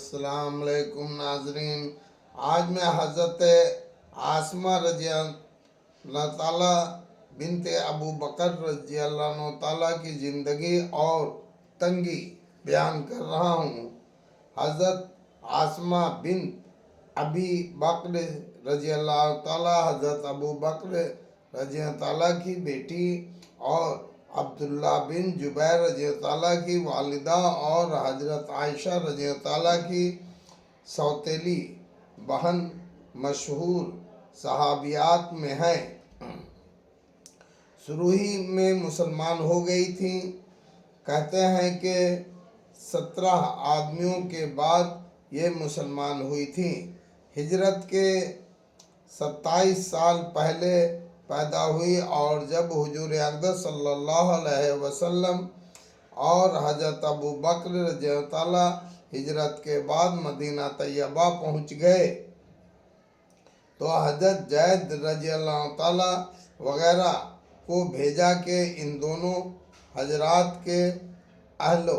अस्सलाम वालेकुम नाजरीन। आज मैं हज़रत आसमा रज़ी अल्लाह ताला बिनते अबू बकर रज़ी अल्लाह ताला की ज़िंदगी और तंगी बयान कर रहा हूँ। हज़रत आसमा बिन अबी बकर रज़ी अल्लाह ताला हज़रत अबू बकर रज़ी अल्लाह ताला की बेटी और अब्दुल्ला बिन जुबैर रज़ी अल्लाह ताला की वालिदा और हज़रत आयशा रज़ी अल्लाह ताला की सौतेली बहन मशहूर सहाबियात में है। शुरू ही में मुसलमान हो गई थी। कहते हैं कि 17 आदमियों के बाद ये मुसलमान हुई थी। हिजरत के 27 साल पहले पैदा हुई और जब हुजूर अक़दस सल्लल्लाहु अलैहि वसल्लम और हज़रत अबू बकर रज़ी अल्लाह ताला हिजरत के बाद मदीना तैयबा पहुँच गए तो हज़रत जैद रज़ी अल्लाह ताला वगैरह को भेजा कि इन दोनों हजरात के अहलो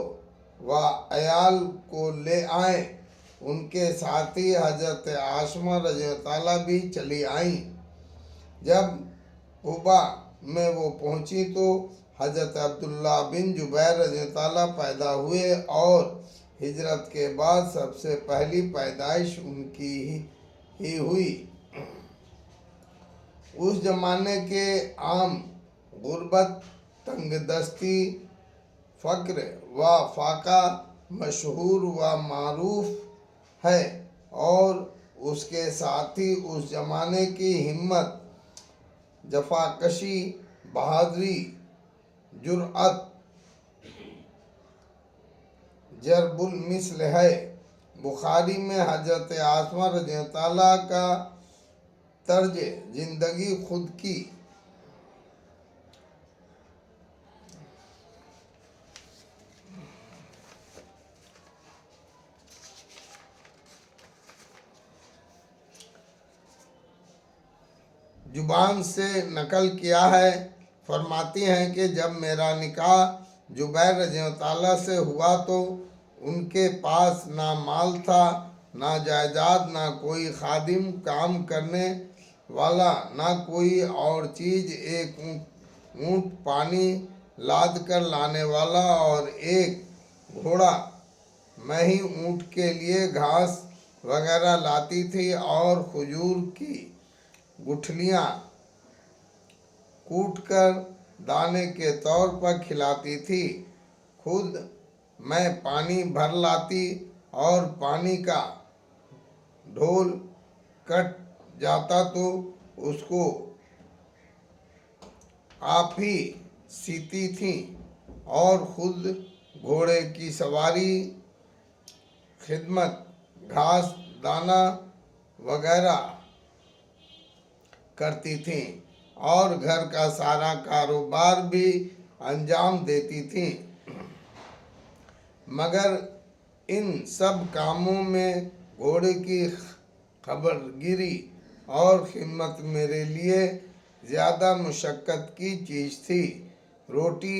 व अयाल को ले आए। उनके साथ ही हज़रत आसमा रज़ी अल्लाह ताला भी चली आईं। जब कुबा में वो पहुंची तो हज़रत अब्दुल्ला बिन जुबैर रज़ी अल्लाह ताला पैदा हुए और हिजरत के बाद सबसे पहली पैदाइश उनकी ही हुई। उस जमाने के आम गुर्बत, तंगदस्ती, फ़क्र व फाका मशहूर व मारूफ है और उसके साथ ही उस जमाने की हिम्मत, जफाकशी, बहादुरी, जुर्अत जरबुल मिस्ल है। बुखारी में हज़रत आसमा रज़ी अल्लाह ताला का तर्ज जिंदगी खुद की जुबान से नकल किया है। फरमाती हैं कि जब मेरा निकाह जुबैर रज़ी अल्लाह ताला से हुआ तो उनके पास ना माल था, ना जायदाद, ना कोई खादिम काम करने वाला, ना कोई और चीज़। एक ऊँट पानी लाद कर लाने वाला और एक घोड़ा। मैं ही ऊँट के लिए घास वगैरह लाती थी और खजूर की गुठलियाँ कूट कर दाने के तौर पर खिलाती थी। खुद मैं पानी भर लाती और पानी का ढोल कट जाता तो उसको आप ही सीती थी और खुद घोड़े की सवारी, खिदमत, घास दाना वगैरह करती थी और घर का सारा कारोबार भी अंजाम देती थी। मगर इन सब कामों में घोड़े की खबरगिरी और खिदमत मेरे लिए ज़्यादा मुशक्क़त की चीज़ थी। रोटी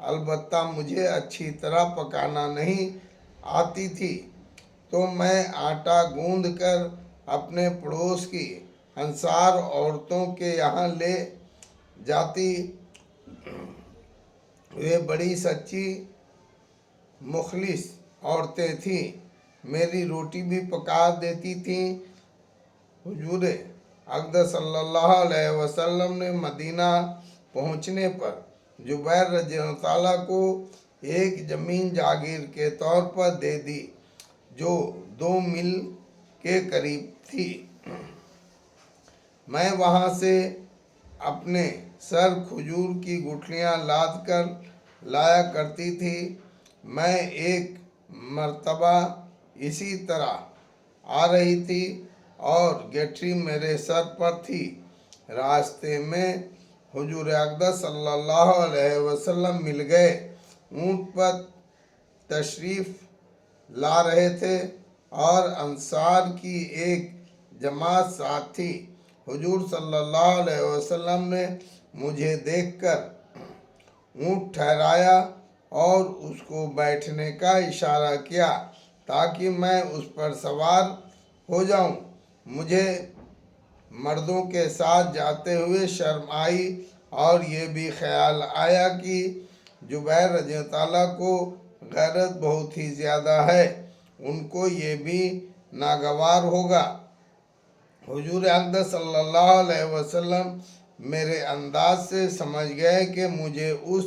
अलबत्ता मुझे अच्छी तरह पकाना नहीं आती थी तो मैं आटा गूंद कर अपने पड़ोस की अंसार औरतों के यहाँ ले जाती। वे बड़ी सच्ची मुखलिस औरतें थीं। मेरी रोटी भी पका देती थीं। हुजूर अक़दस सल्लल्लाहु अलैहि वसल्लम ने मदीना पहुँचने पर जुबैर रज़ी अल्लाह ताला को एक ज़मीन जागीर के तौर पर दे दी जो 2 मील के करीब थी। मैं वहाँ से अपने सर खजूर की गुठलियाँ लाद कर लाया करती थी। मैं एक मर्तबा इसी तरह आ रही थी और गठरी मेरे सर पर थी। रास्ते में हुजूर अक़दस सल्लल्लाहु अलैहि वसल्लम मिल गए। ऊँट पर तशरीफ़ ला रहे थे और अंसार की एक जमात साथ थी। हुजूर सल्लल्लाहु अलैहि वसल्लम ने मुझे देखकर ऊँट ठहराया और उसको बैठने का इशारा किया تاکہ میں اس پر سوار ہو جاؤں۔ مجھے مردوں کے ساتھ جاتے ہوئے شرم آئی اور یہ بھی خیال آیا کہ جبیر رضی اللہ عنہ کو غیرت بہت ہی زیادہ ہے، ان کو یہ بھی ناگوار ہوگا۔ حضور اقدس صلی اللہ علیہ وسلم میرے انداز سے سمجھ گئے کہ مجھے اس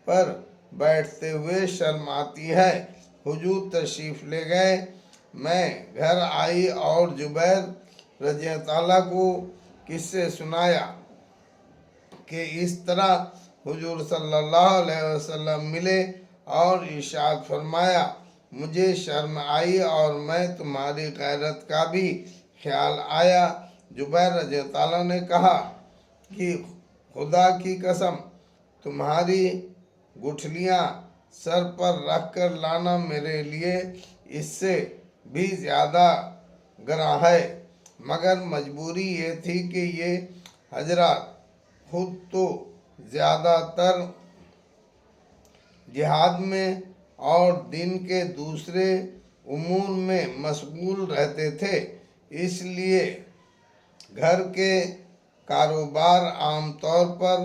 پر بیٹھتے ہوئے شرم آتی ہے۔ حضور تشریف لے گئے۔ میں گھر آئی اور جبیر رضی اللہ عنہ کو قصے سنایا کہ اس طرح حضور صلی اللہ علیہ وسلم ملے اور ارشاد فرمایا، مجھے شرم آئی اور میں تمہاری غیرت کا بھی خیال آیا۔ جبیر رضی اللہ عنہ نے کہا کہ خدا کی قسم، تمہاری گٹھلیاں سر پر رکھ کر لانا میرے لیے اس سے بھی زیادہ گراں ہے، مگر مجبوری یہ تھی کہ یہ حضرات خود تو زیادہ تر جہاد میں اور دن کے دوسرے امور میں مشغول رہتے تھے، اس لیے گھر کے کاروبار عام طور پر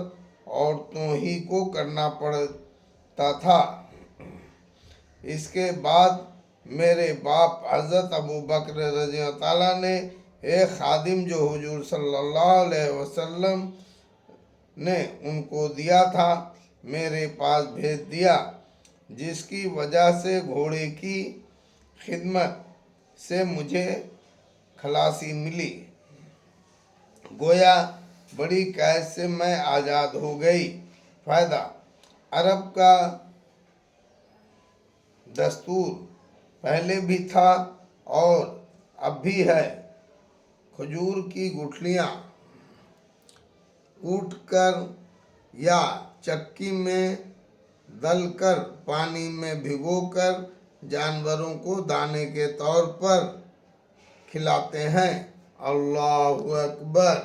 عورتوں ہی کو کرنا پڑتا تھا۔ اس کے بعد میرے باپ حضرت ابو بکر رضی اللہ عنہ نے ایک خادم جو حضور صلی اللہ علیہ وسلم نے ان کو دیا تھا میرے پاس بھیج دیا، جس کی وجہ سے گھوڑے کی خدمت سے مجھے خلاصی ملی، گویا بڑی قید سے میں آزاد ہو گئی۔ فائدہ: عرب کا دستور پہلے بھی تھا اور اب بھی ہے، کھجور کی گٹھلیاں کوٹ کر یا چکی میں دل کر پانی میں بھگو کر جانوروں کو دانے کے طور پر کھلاتے ہیں۔ اللہ اکبر۔